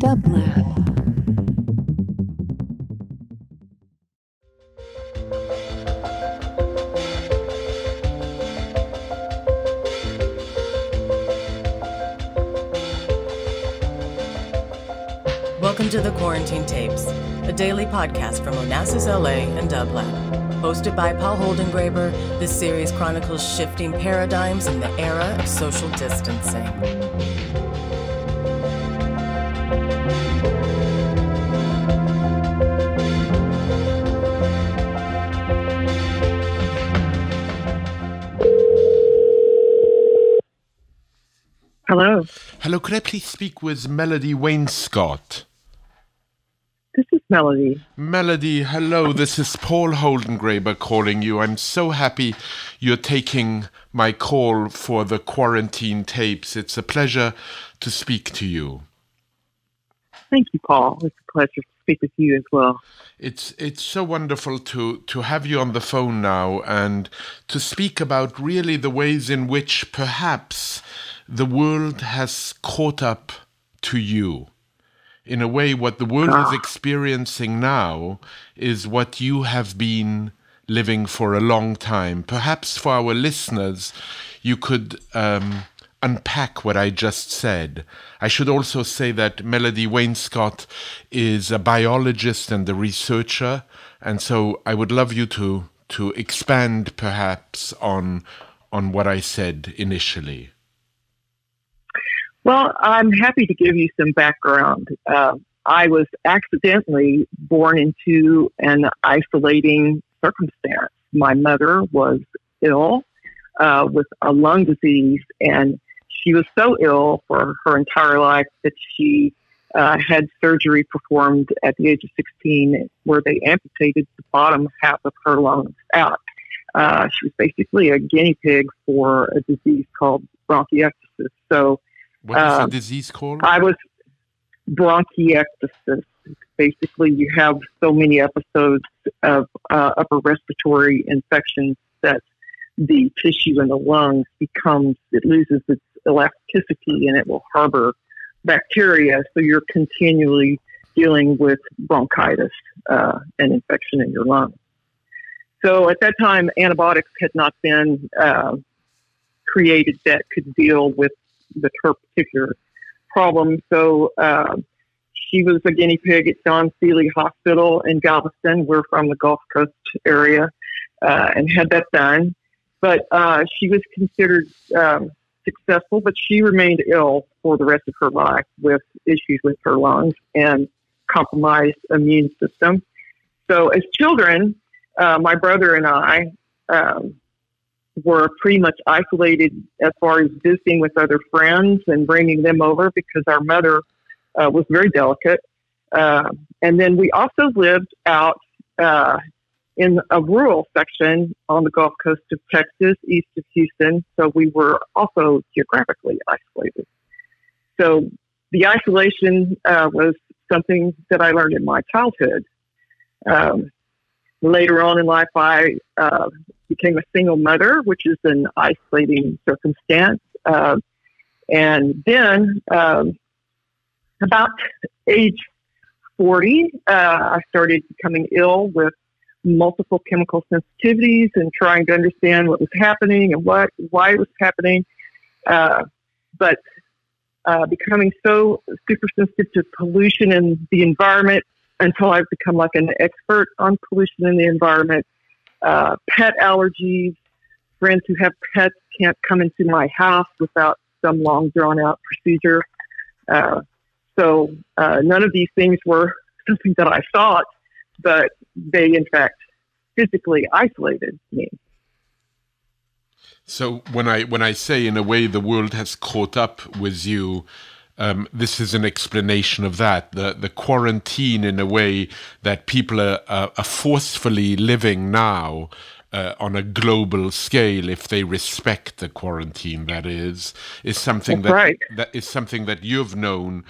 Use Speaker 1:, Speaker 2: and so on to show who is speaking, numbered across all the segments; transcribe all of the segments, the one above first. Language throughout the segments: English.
Speaker 1: Dublab.
Speaker 2: Welcome to the Quarantine Tapes, a daily podcast from Onassis, LA and dublab. Hosted by Paul Holdengräber, this series chronicles shifting paradigms in the era of social distancing.
Speaker 3: Hello.
Speaker 4: Hello, could I please speak with Melody Wainscott?
Speaker 3: This is Melody.
Speaker 4: Melody, hello, this is Paul Holdengräber calling you. I'm so happy you're taking my call for the Quarantine Tapes. It's a pleasure to speak to you.
Speaker 3: Thank you, Paul. It's a pleasure to speak with you as well.
Speaker 4: It's so wonderful to have you on the phone now and to speak about really the ways in which perhaps the world has caught up to you. In a way, what the world is experiencing now is what you have been living for a long time. Perhaps for our listeners, you could unpack what I just said. I should also say that Melody Wainscott is a biologist and a researcher, and so I would love you to expand perhaps on what I said initially.
Speaker 3: Well, I'm happy to give you some background. I was accidentally born into an isolating circumstance. My mother was ill with a lung disease, and she was so ill for her entire life that she had surgery performed at the age of 16 where they amputated the bottom half of her lungs out. She was basically a guinea pig for a disease called bronchiectasis. So,
Speaker 4: what is the disease called?
Speaker 3: I was bronchiectasis. Basically, you have so many episodes of upper respiratory infections that the tissue in the lungs it loses its elasticity and it will harbor bacteria. So you're continually dealing with bronchitis and infection in your lungs. So at that time, antibiotics had not been created that could deal with her particular problem. So she was a guinea pig at John Seeley Hospital in Galveston. We're from the Gulf Coast area and had that done. But she was considered successful, but she remained ill for the rest of her life with issues with her lungs and compromised immune system. So as children, my brother and I were pretty much isolated as far as visiting with other friends and bringing them over because our mother was very delicate. And then we also lived out in a rural section on the Gulf Coast of Texas, east of Houston. So we were also geographically isolated. So the isolation was something that I learned in my childhood. Later on in life, I became a single mother, which is an isolating circumstance. And then about age 40, I started becoming ill with multiple chemical sensitivities and trying to understand what was happening and why it was happening. But becoming so super sensitive to pollution in the environment until I've become like an expert on pollution in the environment. Pet allergies, friends who have pets can't come into my house without some long drawn out procedure. So none of these things were something that I thought, but they in fact physically isolated me.
Speaker 4: So when I say in a way the world has caught up with you, this is an explanation of that. The quarantine, in a way that people are forcefully living now on a global scale, if they respect the quarantine, that is something that is something that you've known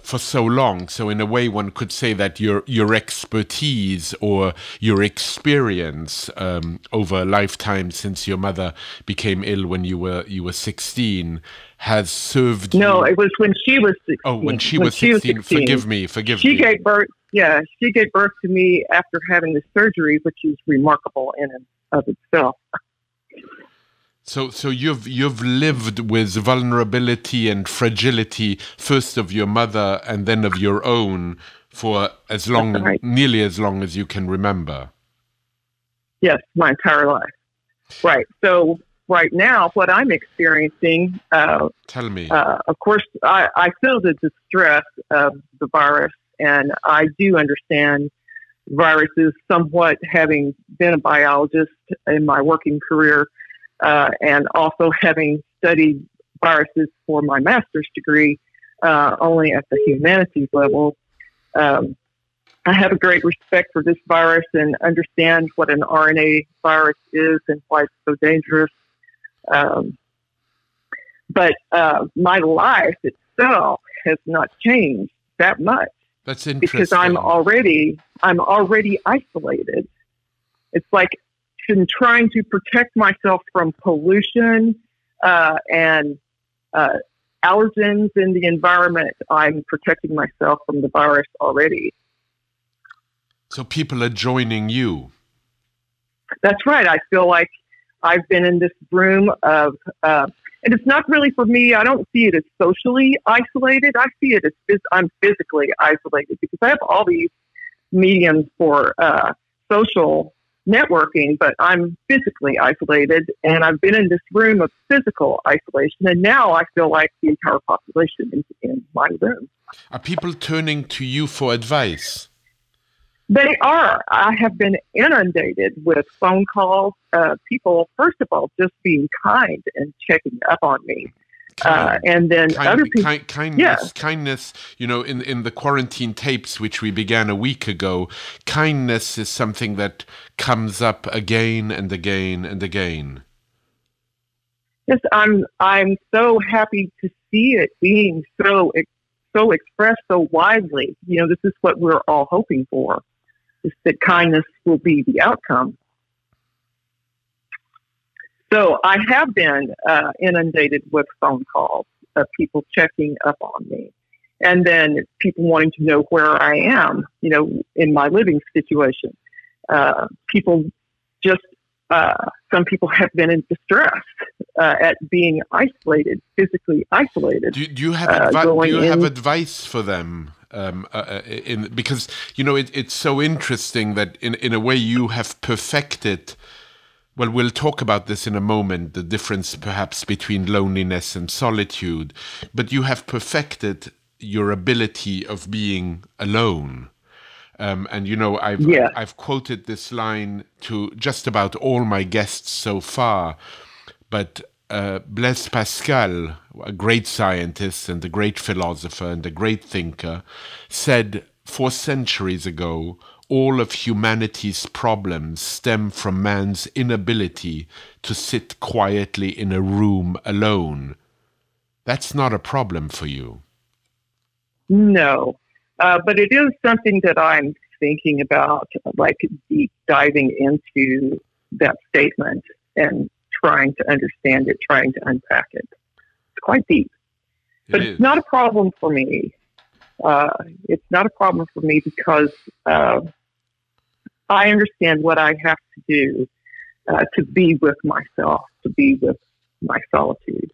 Speaker 4: for so long. So in a way, one could say that your expertise or your experience over a lifetime since your mother became ill when you were 16 has served you.
Speaker 3: No, it was when she was 16.
Speaker 4: Oh, when she was 16. Forgive me.
Speaker 3: She gave birth. Yeah, she gave birth to me after having the surgery, which is remarkable in and of itself.
Speaker 4: So you've lived with vulnerability and fragility, first of your mother and then of your own, for as long,
Speaker 3: right.
Speaker 4: Nearly as long as you can remember.
Speaker 3: Yes, my entire life. Right. So right now, what I'm experiencing,
Speaker 4: tell me.
Speaker 3: Of course, I feel the distress of the virus, and I do understand viruses somewhat, having been a biologist in my working career. And also having studied viruses for my master's degree, only at the humanities level. I have a great respect for this virus and understand what an RNA virus is and why it's so dangerous. But my life itself has not changed that much.
Speaker 4: That's interesting.
Speaker 3: Because I'm already isolated. It's like been trying to protect myself from pollution and allergens in the environment. I'm protecting myself from the virus already.
Speaker 4: So people are joining you.
Speaker 3: That's right. I feel like I've been in this room of, and it's not really for me. I don't see it as socially isolated. I see it as I'm physically isolated because I have all these mediums for social networking, but I'm physically isolated, and I've been in this room of physical isolation, and now I feel like the entire population is in my room.
Speaker 4: Are people turning to you for advice?
Speaker 3: They are. I have been inundated with phone calls, people, first of all, just being kind and checking up on me. And then other people,
Speaker 4: kindness, you know, in the quarantine tapes, which we began a week ago, kindness is something that comes up again and again and again.
Speaker 3: Yes, I'm so happy to see it being so expressed so widely. You know, this is what we're all hoping for, is that kindness will be the outcome. So I have been inundated with phone calls of people checking up on me, and then people wanting to know where I am, you know, in my living situation. People just, some people have been in distress at being isolated, physically isolated.
Speaker 4: Do you have advice for them? Because, you know, it's so interesting that in a way you have perfected. Well, we'll talk about this in a moment, the difference perhaps between loneliness and solitude, but you have perfected your ability of being alone. And, you know, I've quoted this line to just about all my guests so far, but Blaise Pascal, a great scientist and a great philosopher and a great thinker, said 4 centuries ago, all of humanity's problems stem from man's inability to sit quietly in a room alone. That's not a problem for you.
Speaker 3: No, but it is something that I'm thinking about, like deep diving into that statement and trying to understand it, trying to unpack it. It's quite deep. But it's not a problem for me. It's not a problem for me because I understand what I have to do to be with myself, to be with my solitude.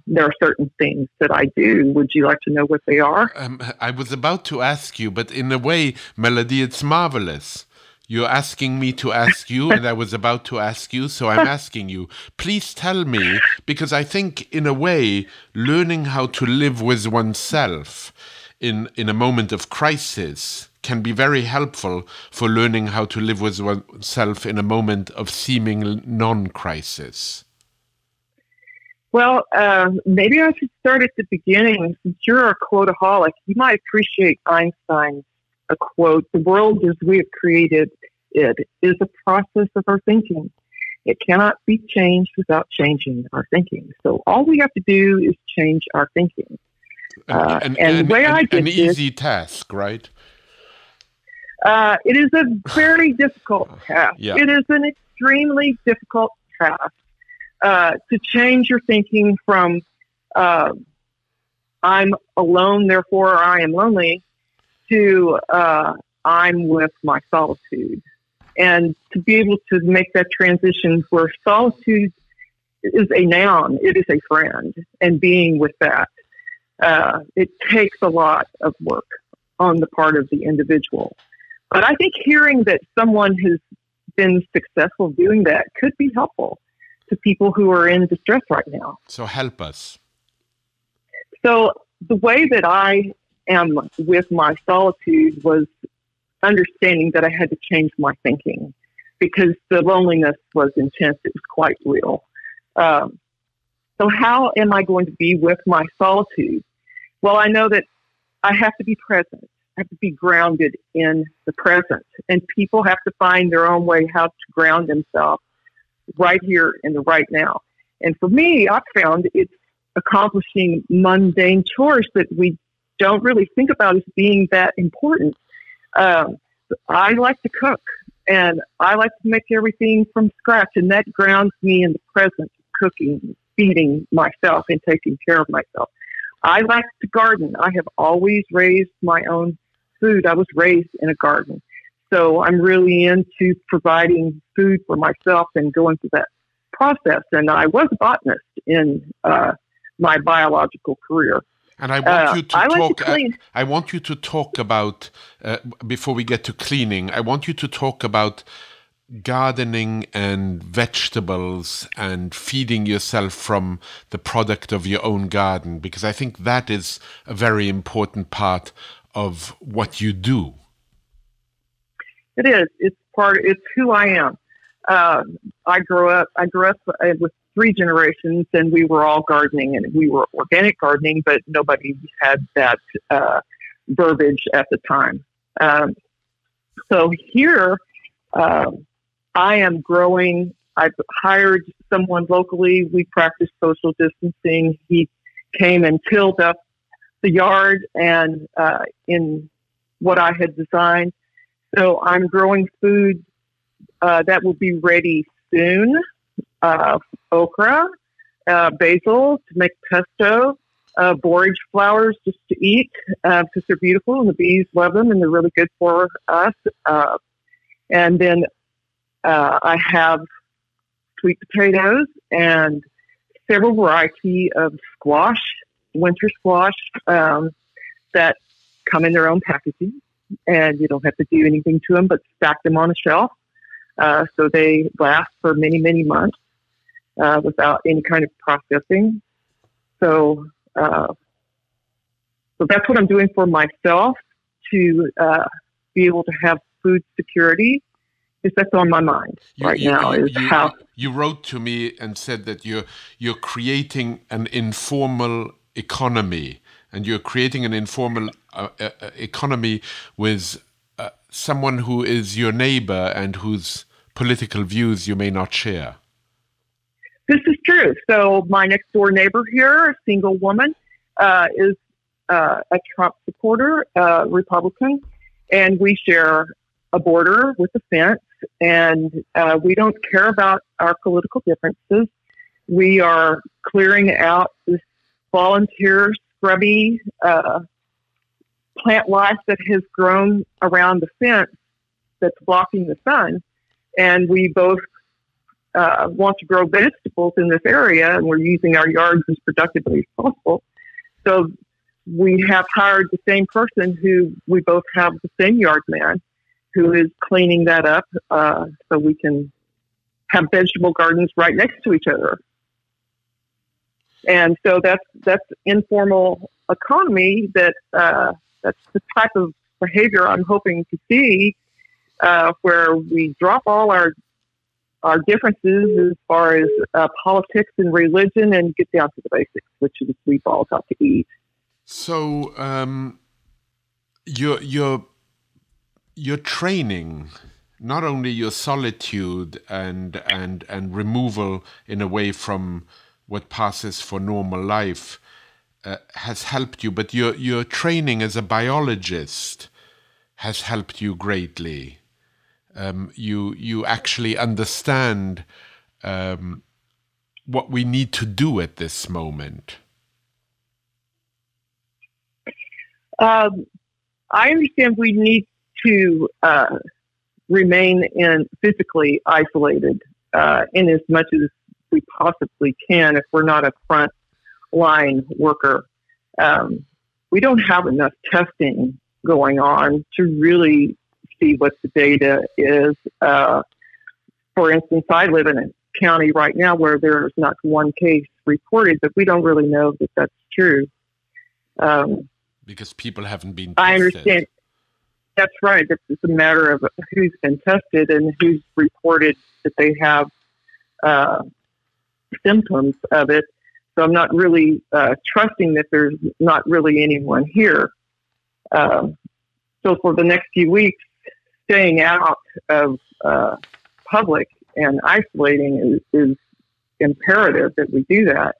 Speaker 3: There are certain things that I do. Would you like to know what they are?
Speaker 4: I was about to ask you, but in a way, Melody, it's marvelous. You're asking me to ask you, and I was about to ask you, so I'm asking you. Please tell me, because I think, in a way, learning how to live with oneself in a moment of crisis can be very helpful for learning how to live with oneself in a moment of seeming non-crisis.
Speaker 3: Well, maybe I should start at the beginning. Since you're a quoteaholic, you might appreciate Einstein's a quote: "The world as we have created it is a process of our thinking. It cannot be changed without changing our thinking." So all we have to do is change our thinking. And the way I did
Speaker 4: an easy task, right?
Speaker 3: It is a very difficult task.
Speaker 4: Yeah.
Speaker 3: It is an extremely difficult task to change your thinking from I'm alone, therefore I am lonely, to I'm with my solitude. And to be able to make that transition where solitude is a noun, it is a friend, and being with that, it takes a lot of work on the part of the individual. But I think hearing that someone has been successful doing that could be helpful to people who are in distress right now.
Speaker 4: So help us.
Speaker 3: So the way that I am with my solitude was understanding that I had to change my thinking because the loneliness was intense. It was quite real. So how am I going to be with my solitude? Well, I know that I have to be present. I have to be grounded in the present. And people have to find their own way how to ground themselves right here in the right now. And for me, I've found it's accomplishing mundane chores that we don't really think about as being that important. I like to cook, and I like to make everything from scratch, and that grounds me in the present, cooking, feeding myself, and taking care of myself. I like to garden. I have always raised my own food. I was raised in a garden. So I'm really into providing food for myself and going through that process. And I was a botanist in my biological career.
Speaker 4: And I want you to
Speaker 3: I
Speaker 4: talk.
Speaker 3: like to clean.
Speaker 4: I want you to talk about before we get to cleaning. I want you to talk about gardening and vegetables and feeding yourself from the product of your own garden, because I think that is a very important part of what you do.
Speaker 3: It is. It's who I am. I grew up with 3 generations, and we were all gardening, and we were organic gardening, but nobody had that verbiage at the time. So here, I am growing. I've hired someone locally. We practice social distancing. He came and tilled up the yard and in what I had designed. So I'm growing food that will be ready soon. Okra, basil to make pesto, borage flowers just to eat because they're beautiful and the bees love them and they're really good for us. And then I have sweet potatoes and several variety of squash, winter squash, that come in their own packaging, and you don't have to do anything to them but stack them on a shelf. So they last for many, many months without any kind of processing. So that's what I'm doing for myself to be able to have food security. Because that's on my mind right now.
Speaker 4: You wrote to me and said that you're creating an informal economy, and you're creating an informal economy with someone who is your neighbor and whose political views you may not share.
Speaker 3: This is true. So my next door neighbor here, a single woman, is a Trump supporter, Republican, and we share a border with a fence, and we don't care about our political differences. We are clearing out this volunteer scrubby plant life that has grown around the fence that's blocking the sun, and we both want to grow vegetables in this area, and we're using our yards as productively as possible. So we have hired the same person who we both have the same yard man who is cleaning that up so we can have vegetable gardens right next to each other. And so that's informal economy that's the type of behavior I'm hoping to see where we drop all our differences as far as politics and religion and get down to the basics, which is we've all got to eat.
Speaker 4: So your training, not only your solitude and removal in a way from what passes for normal life, has helped you, but your training as a biologist has helped you greatly. You actually understand what we need to do at this moment.
Speaker 3: I understand we need to remain physically isolated in as much as we possibly can if we're not a front line worker. We don't have enough testing going on to really see what the data is. For instance, I live in a county right now where there's not one case reported, but we don't really know that that's true.
Speaker 4: Because people haven't been tested.
Speaker 3: I understand. That's right. It's a matter of who's been tested and who's reported that they have symptoms of it. So I'm not really trusting that there's not really anyone here. So for the next few weeks, staying out of public and isolating is imperative that we do that.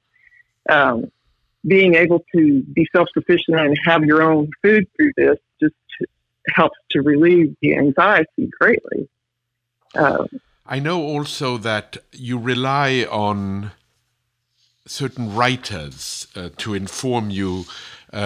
Speaker 3: Being able to be self-sufficient and have your own food through this just helps to relieve the anxiety greatly.
Speaker 4: I know also that you rely on certain writers to inform you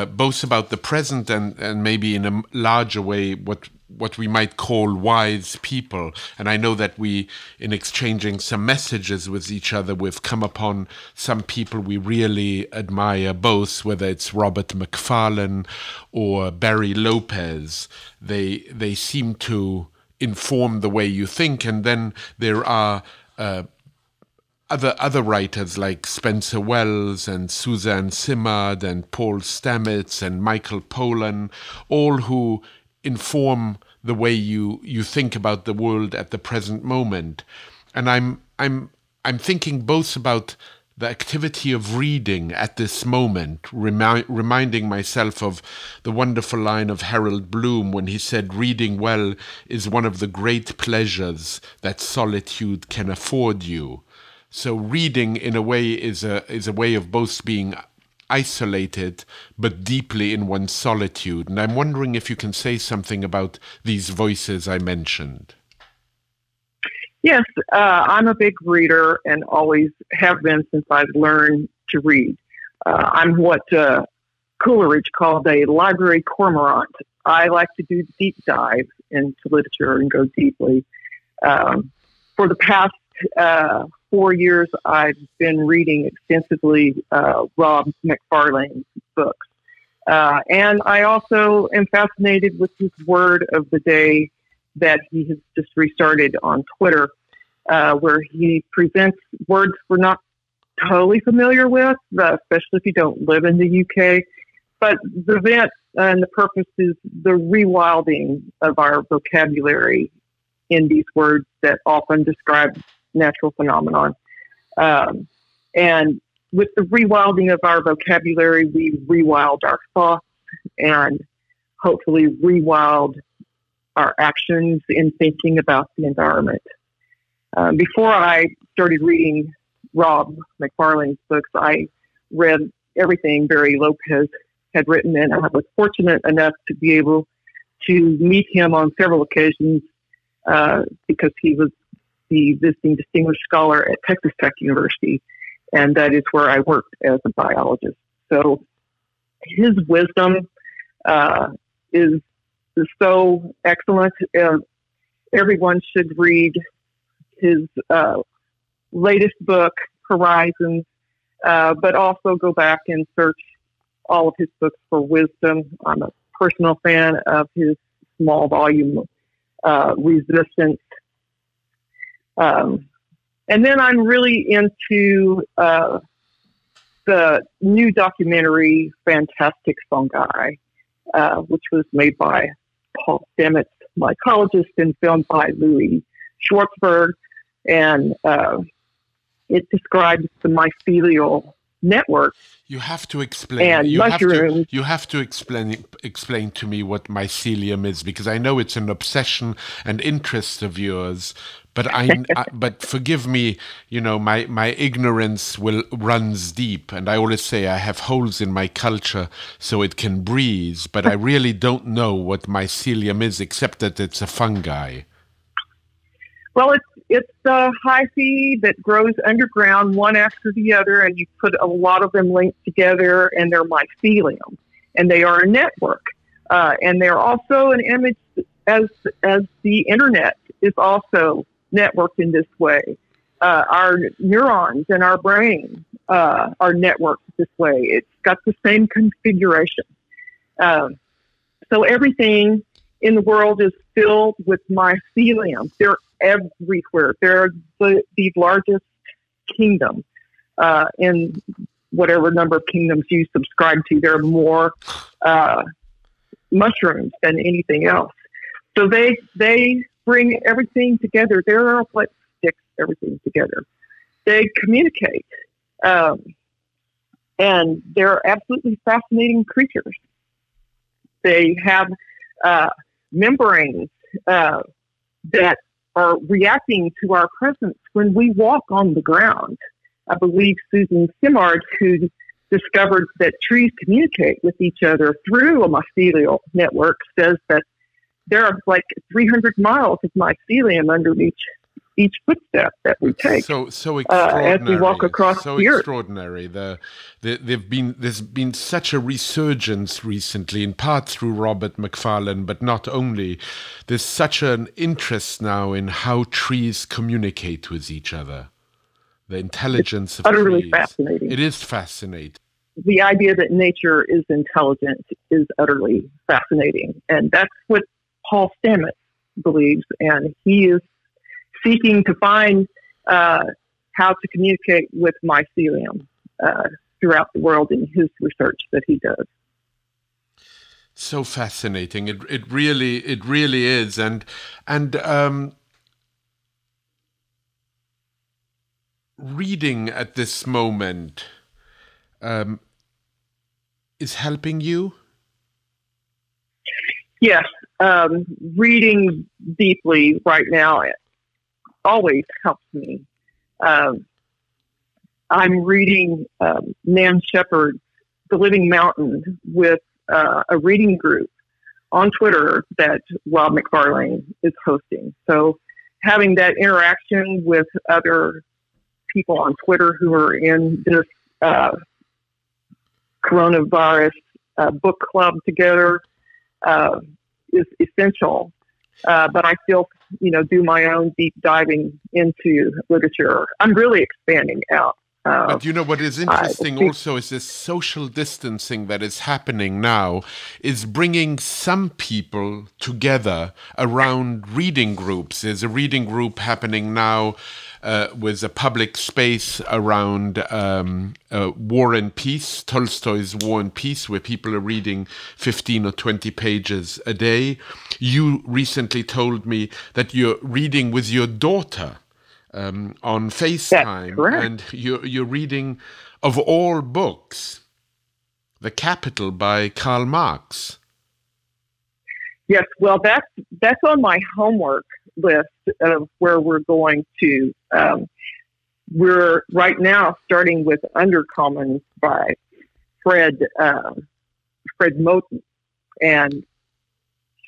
Speaker 4: both about the present and maybe in a larger way what we might call wise people. And I know that we, in exchanging some messages with each other, we've come upon some people we really admire, both, whether it's Robert McFarlane or Barry Lopez. They seem to inform the way you think. And then there are other writers like Spencer Wells and Suzanne Simard and Paul Stamets and Michael Pollan, all who inform the way you think about the world at the present moment. And I'm thinking both about the activity of reading at this moment, reminding myself of the wonderful line of Harold Bloom when he said, "Reading well is one of the great pleasures that solitude can afford you." So reading, in a way, is a way of both being isolated but deeply in one's solitude. And I'm wondering if you can say something about these voices I mentioned.
Speaker 3: Yes, I'm a big reader and always have been since I've learned to read. I'm what Coleridge called a library cormorant. I like to do deep dives into literature and go deeply. For the past 4 years, I've been reading extensively Rob McFarlane's books. And I also am fascinated with his word of the day that he has just restarted on Twitter, where he presents words we're not totally familiar with, especially if you don't live in the UK. But the event and the purpose is the rewilding of our vocabulary in these words that often describe natural phenomenon. And with the rewilding of our vocabulary, we rewild our thoughts and hopefully rewild our actions in thinking about the environment. Before I started reading Rob McFarlane's books, I read everything Barry Lopez had written, and I was fortunate enough to be able to meet him on several occasions because he was the visiting distinguished scholar at Texas Tech University, and that is where I worked as a biologist. So his wisdom is so excellent. Everyone should read his latest book, Horizons, but also go back and search all of his books for wisdom. I'm a personal fan of his small volume, Resistance. And then I'm really into the new documentary, Fantastic Fungi, which was made by Paul Stamets, mycologist, and filmed by Louis Schwartzberg. And it describes the mycelial network.
Speaker 4: You have to explain.
Speaker 3: And mushrooms.
Speaker 4: You have to explain to me what mycelium is, because I know it's an obsession and interest of yours, But forgive me, my ignorance runs deep, and I always say I have holes in my culture so it can breathe, but I really don't know what mycelium is, except that it's a fungi.
Speaker 3: Well, it's a hyphae that grows underground, one after the other, and you put a lot of them linked together, and they're mycelium, and they are a network, and they're also an image as the internet is also networked in this way. Our neurons in our brain are networked this way. It's got the same configuration. So everything in the world is filled with mycelium. They're everywhere. They're the largest kingdom in whatever number of kingdoms you subscribe to. There are more mushrooms than anything else. So they bring everything together. They're what sticks everything together. They communicate, and they're absolutely fascinating creatures. They have membranes that are reacting to our presence when we walk on the ground. I believe Susan Simard, who discovered that trees communicate with each other through a mycelial network, says that there are like 300 miles of mycelium underneath each footstep that we take.
Speaker 4: So extraordinary.
Speaker 3: As we walk across the earth.
Speaker 4: Extraordinary. There's been such a resurgence recently, in part through Robert Macfarlane, but not only. There's such an interest now in how trees communicate with each other. The intelligence of
Speaker 3: utterly
Speaker 4: trees.
Speaker 3: Fascinating.
Speaker 4: It is fascinating.
Speaker 3: The idea that nature is intelligent is utterly fascinating, and that's what Paul Stamets believes, and he is seeking to find how to communicate with mycelium throughout the world in his research that he does.
Speaker 4: So fascinating! It really is, and reading at this moment is helping you.
Speaker 3: Yes, reading deeply right now always helps me. I'm reading Nan Shepard's The Living Mountain with a reading group on Twitter that Rob McFarlane is hosting. So having that interaction with other people on Twitter who are in this coronavirus book club together is essential. But I still, do my own deep diving into literature. I'm really expanding out.
Speaker 4: But what is interesting also is this social distancing that is happening now is bringing some people together around reading groups. There's a reading group happening now with a public space around War and Peace, Tolstoy's War and Peace, where people are reading 15 or 20 pages a day. You recently told me that you're reading with your daughter on FaceTime, and you're reading, of all books, The Capital by Karl Marx.
Speaker 3: Yes, well, that's on my homework list of where we're going to. We're right now starting with Undercommons by Fred Moten, and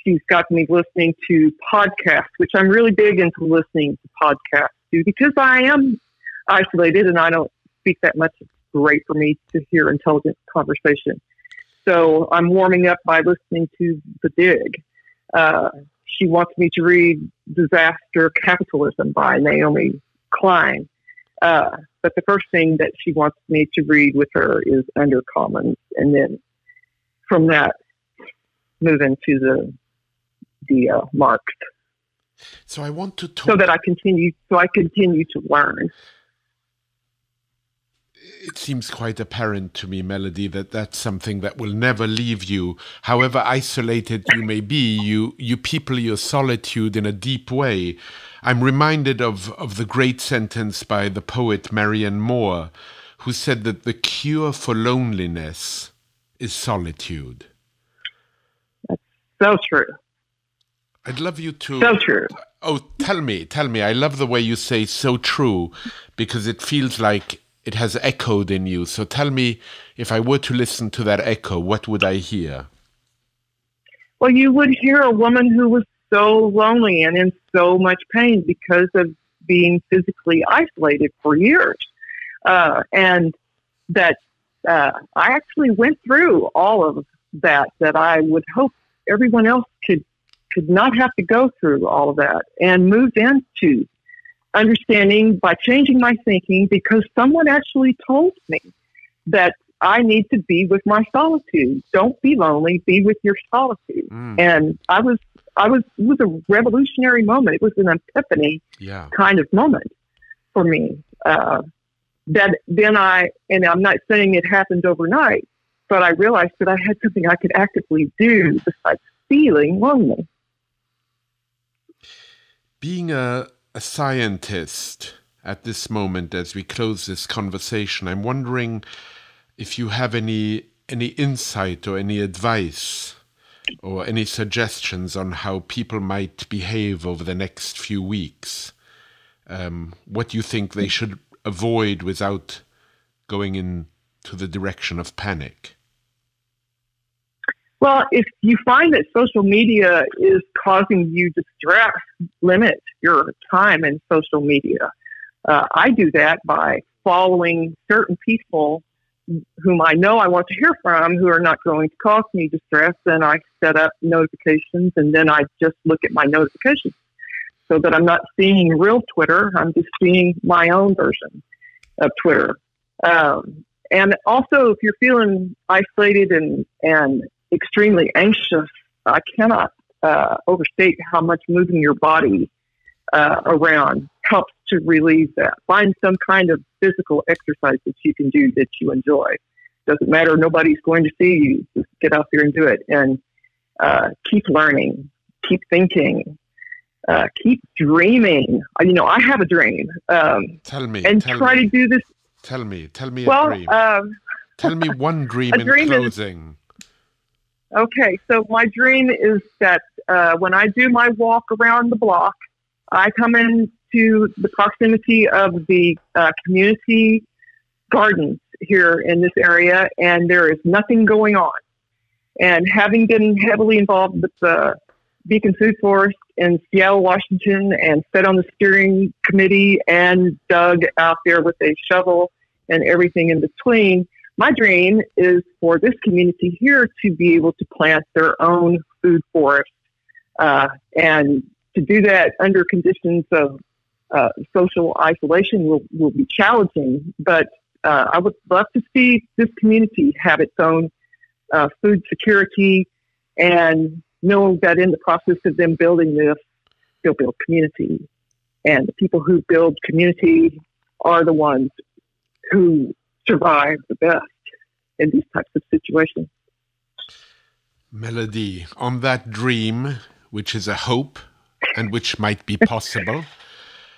Speaker 3: she's got me listening to podcasts, which I'm really big into listening to podcasts too, because I am isolated and I don't speak that much. It's great for me to hear intelligent conversation. So I'm warming up by listening to The Dig. She wants me to read Disaster Capitalism by Naomi Klein. But the first thing that she wants me to read with her is Undercommons, and then from that move into the Marx.
Speaker 4: So I want to talk.
Speaker 3: So I continue to learn.
Speaker 4: It seems quite apparent to me, Melody, that that's something that will never leave you. However isolated you may be, you people your solitude in a deep way. I'm reminded of the great sentence by the poet Marianne Moore, who said that the cure for loneliness is solitude.
Speaker 3: That's so true.
Speaker 4: I'd love you to...
Speaker 3: So true.
Speaker 4: Oh, tell me. I love the way you say "so true," because it feels like it has echoed in you. So tell me, if I were to listen to that echo, what would I hear?
Speaker 3: Well, you would hear a woman who was so lonely and in so much pain because of being physically isolated for years. And that I actually went through all of that I would hope everyone else could not have to go through all of that, and moved into understanding by changing my thinking, because someone actually told me that I need to be with my solitude. Don't be lonely, be with your solitude. And it was a revolutionary moment. It was an epiphany kind of moment for me. That then and I'm not saying it happened overnight, but I realized that I had something I could actively do besides feeling lonely.
Speaker 4: Being a scientist at this moment, as we close this conversation, I'm wondering if you have any insight or any advice or any suggestions on how people might behave over the next few weeks. What you think they should avoid without going into the direction of panic?
Speaker 3: Well, if you find that social media is causing you distress, limit your time in social media. I do that by following certain people whom I know I want to hear from, who are not going to cause me distress. Then I set up notifications, and then I just look at my notifications so that I'm not seeing real Twitter. I'm just seeing my own version of Twitter. And also, if you're feeling isolated and extremely anxious, I cannot overstate how much moving your body around helps to relieve that. Find some kind of physical exercise that you can do that you enjoy. Doesn't matter. Nobody's going to see you. Just get out there and do it. And keep learning. Keep thinking. Keep dreaming. I have a dream.
Speaker 4: Tell me.
Speaker 3: To do this.
Speaker 4: Tell me a dream. Tell me one dream in closing.
Speaker 3: Okay, so my dream is that when I do my walk around the block, I come into the proximity of the community gardens here in this area, and there is nothing going on. And having been heavily involved with the Beacon Food Forest in Seattle, Washington, and sat on the steering committee and dug out there with a shovel and everything in between, my dream is for this community here to be able to plant their own food forest, and to do that under conditions of social isolation will be challenging. But I would love to see this community have its own food security, and know that in the process of them building this, they'll build community. And the people who build community are the ones who survive the best in these types of situations.
Speaker 4: Melody, on that dream, which is a hope and which might be possible,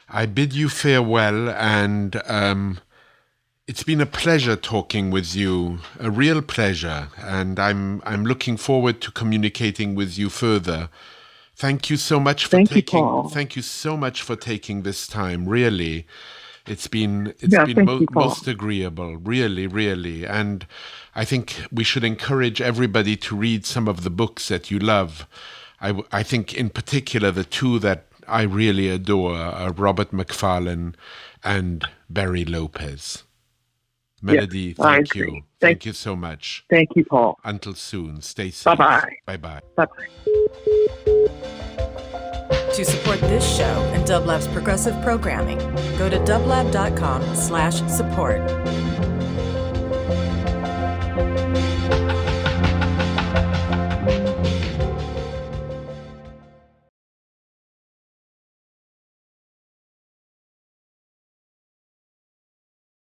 Speaker 4: I bid you farewell, and it's been a pleasure talking with you, a real pleasure, and I'm looking forward to communicating with you further. Thank you so much for Thank you so much for taking this time. Really, it's been most agreeable. Really, really, and I think we should encourage everybody to read some of the books that you love. I think in particular the two that I really adore are Robert Macfarlane and Barry Lopez. Melody,
Speaker 3: yes,
Speaker 4: thank you. Thank you so much.
Speaker 3: Thank you, Paul.
Speaker 4: Until soon. Stay safe.
Speaker 3: Bye-bye.
Speaker 4: Bye-bye.
Speaker 3: Bye-bye.
Speaker 2: To support this show and Dublab's progressive programming, go to dublab.com/support.